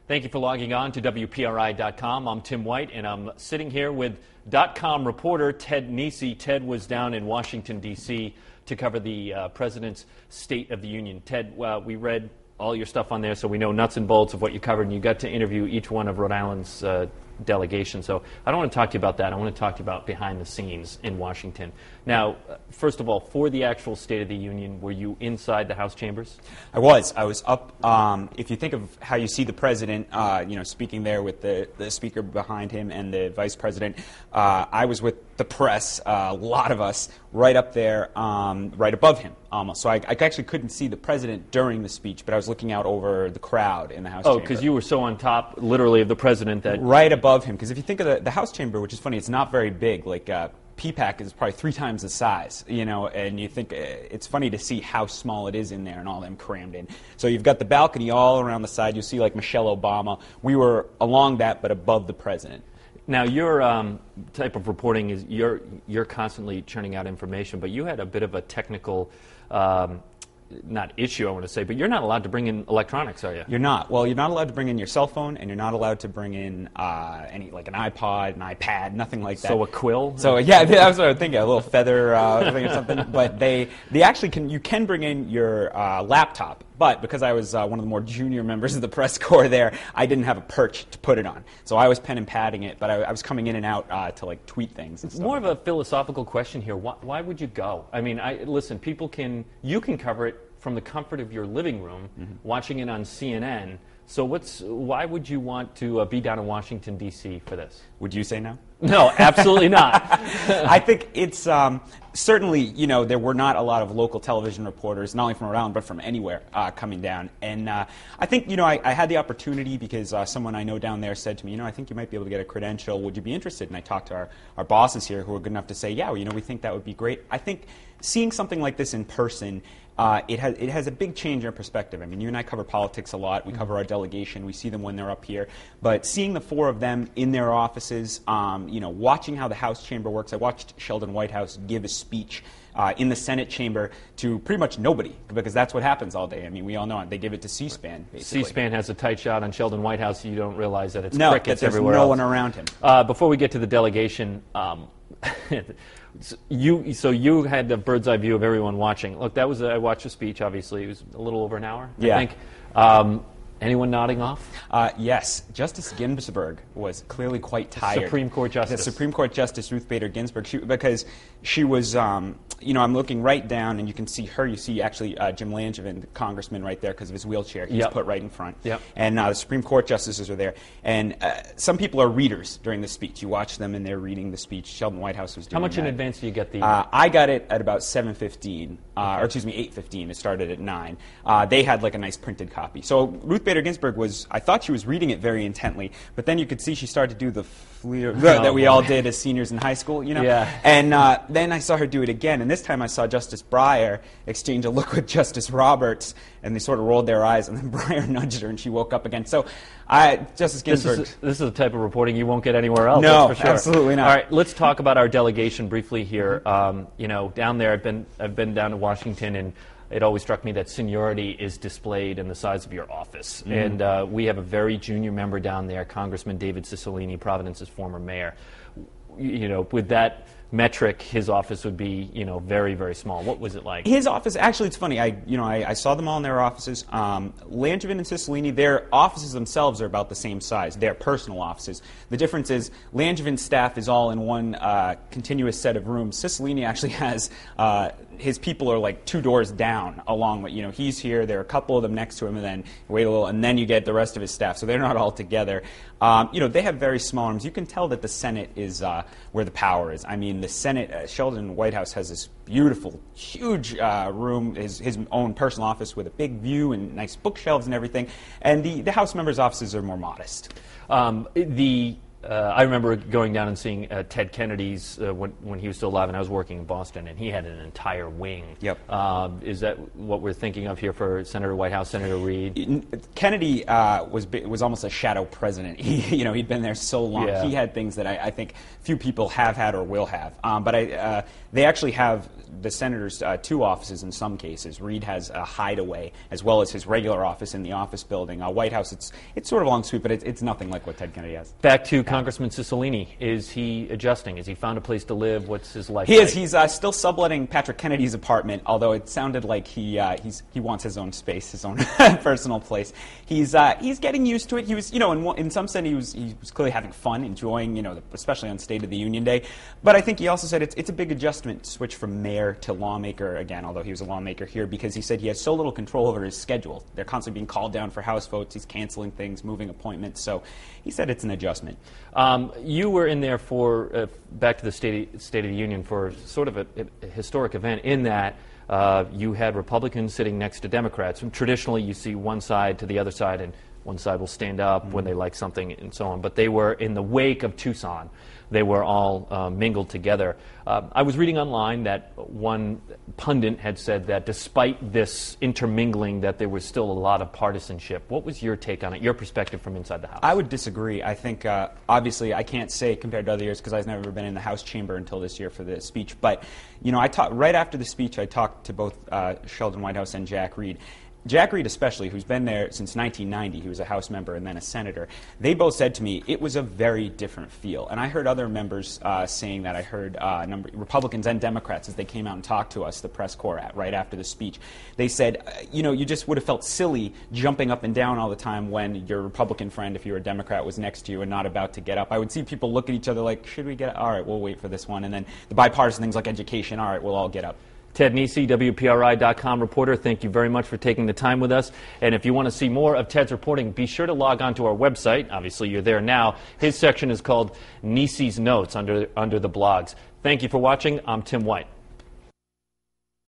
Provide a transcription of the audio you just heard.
Thank you for logging on to WPRI.com. I'm Tim White, and I'm sitting here with .com reporter Ted Nesi. Ted was down in Washington, D.C. to cover the President's State of the Union. Ted, we read all your stuff on there, so we know nuts and bolts of what you covered, and you got to interview each one of Rhode Island's delegation. So I don't want to talk to you about that. I want to talk to you about behind the scenes in Washington. Now, first of all, for the actual State of the Union, were you inside the House chambers? I was up. If you think of how you see the president, speaking there with the speaker behind him and the vice president, I was with the press, a lot of us, right up there, right above him, almost. So I actually couldn't see the president during the speech, but I was looking out over the crowd in the House chamber. Oh, because you were so on top, literally, of the president that... Right above him, because if you think of the House chamber, which is funny, it's not very big, like PPAC is probably 3 times the size, and you think it's funny to see how small it is in there and all them crammed in. So you've got the balcony all around the side. You'll see like Michelle Obama. We were along that, but above the president. Now, your type of reporting is you're constantly churning out information, but you had a bit of a technical, not issue, I want to say, but you're not allowed to bring in electronics, are you? You're not. Well, you're not allowed to bring in your cell phone, and you're not allowed to bring in any, like an iPod, an iPad, nothing like that. So a quill? So yeah, that's what I was thinking, a little feather thing or something. But they actually you can bring in your laptop. But because I was one of the more junior members of the press corps there, I didn't have a perch to put it on. So I was pen and padding it, but I was coming in and out to like tweet things and stuff. More of a philosophical question here. Why would you go? I mean, listen, you can cover it from the comfort of your living room, watching it on CNN. So why would you want to be down in Washington, D.C. for this? Would you say no? No, absolutely not. I think it's certainly, there were not a lot of local television reporters, not only from Rhode Island, but from anywhere coming down. And I think, I had the opportunity because someone I know down there said to me, I think you might be able to get a credential. Would you be interested? And I talked to our bosses here who were good enough to say, yeah, we think that would be great. I think seeing something like this in person, it has a big change in perspective. I mean, you and I cover politics a lot. We cover our delegation. We see them when they're up here. But seeing the 4 of them in their offices, watching how the House chamber works. I watched Sheldon Whitehouse give a speech in the Senate chamber to pretty much nobody, because that's what happens all day. I mean, we all know it. They give it to C-SPAN, basically. C-SPAN has a tight shot on Sheldon Whitehouse. You don't realize that it's crickets everywhere else. No one around him. Before we get to the delegation, you had the bird's eye view of everyone watching. Look, I watched the speech, obviously. It was a little over an hour, yeah. I think. Anyone nodding off? Yes. Justice Ginsburg was clearly quite tired. Supreme Court Justice. The Supreme Court Justice Ruth Bader Ginsburg, because she was, I'm looking right down, and you can see her. You see, actually, Jim Langevin, the congressman, right there because of his wheelchair. He's put right in front. Yep. And the Supreme Court justices are there. And some people are readers during the speech. You watch them, and they're reading the speech. Sheldon Whitehouse was doing How much that. in advance do you get the... I got it at about 7:15, or excuse me, 8:15. It started at 9. They had like a nice printed copy. So Ruth Bader Ginsburg I thought she was reading it very intently, but then you could see she started to do the fleer that we all did as seniors in high school, Yeah. And then I saw her do it again, and this time I saw Justice Breyer exchange a look with Justice Roberts, and they sort of rolled their eyes, and then Breyer nudged her, and she woke up again. So Justice Ginsburg... This is the type of reporting you won't get anywhere else, no, that's for sure. Absolutely not. All right, let's talk about our delegation briefly here. Down there, I've been down to Washington, and it always struck me that seniority is displayed in the size of your office. And we have a very junior member down there, Congressman David Cicilline, Providence's former mayor. With that metric, his office would be, very, very small. What was it like? His office, actually, it's funny. I saw them all in their offices. Langevin and Cicilline, their offices themselves are about the same size, their personal offices. The difference is Langevin's staff is all in one continuous set of rooms. Cicilline actually has his people are like 2 doors down along with, he's here, there are a couple of them next to him, and then wait a little, and then you get the rest of his staff. So they're not all together. They have very small rooms. You can tell that the Senate is where the power is. I mean, the Senate, Sheldon Whitehouse has this beautiful, huge room, his own personal office with a big view and nice bookshelves and everything. And the House members' offices are more modest. I remember going down and seeing Ted Kennedy's when he was still alive, and I was working in Boston, and he had an entire wing. Yep. Is that what we're thinking of here for Senator Whitehouse, Senator Reid? Kennedy was almost a shadow president. He'd been there so long. Yeah. He had things that I think few people have had or will have. But they actually have the senators 2 offices in some cases. Reid has a hideaway as well as his regular office in the office building. Whitehouse, it's sort of long sweep, but it's nothing like what Ted Kennedy has. Back to Congressman Cicilline. Is he adjusting? Has he found a place to live? What's his life He like? is. He's still subletting Patrick Kennedy's apartment, although it sounded like he wants his own space, his own personal place. He's getting used to it. He was, in some sense, he was clearly having fun, enjoying, especially on State of the Union Day. But I think he also said it's a big adjustment to switch from mayor to lawmaker again, although he was a lawmaker here, because he said he has so little control over his schedule. They're constantly being called down for House votes. He's canceling things, moving appointments. So he said it's an adjustment. You were in there for, back to the State of the Union, for sort of a historic event in that you had Republicans sitting next to Democrats. And traditionally, you see one side to the other side, and one side will stand up when they like something and so on. But they were in the wake of Tucson. They were all mingled together. I was reading online that one pundit had said that despite this intermingling, that there was still a lot of partisanship. What was your take on it, your perspective from inside the House? I would disagree. I think, obviously, I can't say compared to other years because I've never been in the House chamber until this year for the speech. But, right after the speech, I talked to both Sheldon Whitehouse and Jack Reed. Jack Reed especially, who's been there since 1990, he was a House member and then a senator, they both said to me it was a very different feel. And I heard other members saying that. I heard Republicans and Democrats as they came out and talked to us, the press corps, right after the speech. They said, you just would have felt silly jumping up and down all the time when your Republican friend, if you were a Democrat, was next to you and not about to get up. I would see people look at each other like, should we get up? All right, we'll wait for this one. And then the bipartisan things like education, all right, we'll all get up. Ted Nesi, WPRI.com reporter, thank you very much for taking the time with us. And if you want to see more of Ted's reporting, be sure to log on to our website. Obviously, you're there now. His section is called Nesi's Notes under the blogs. Thank you for watching. I'm Tim White.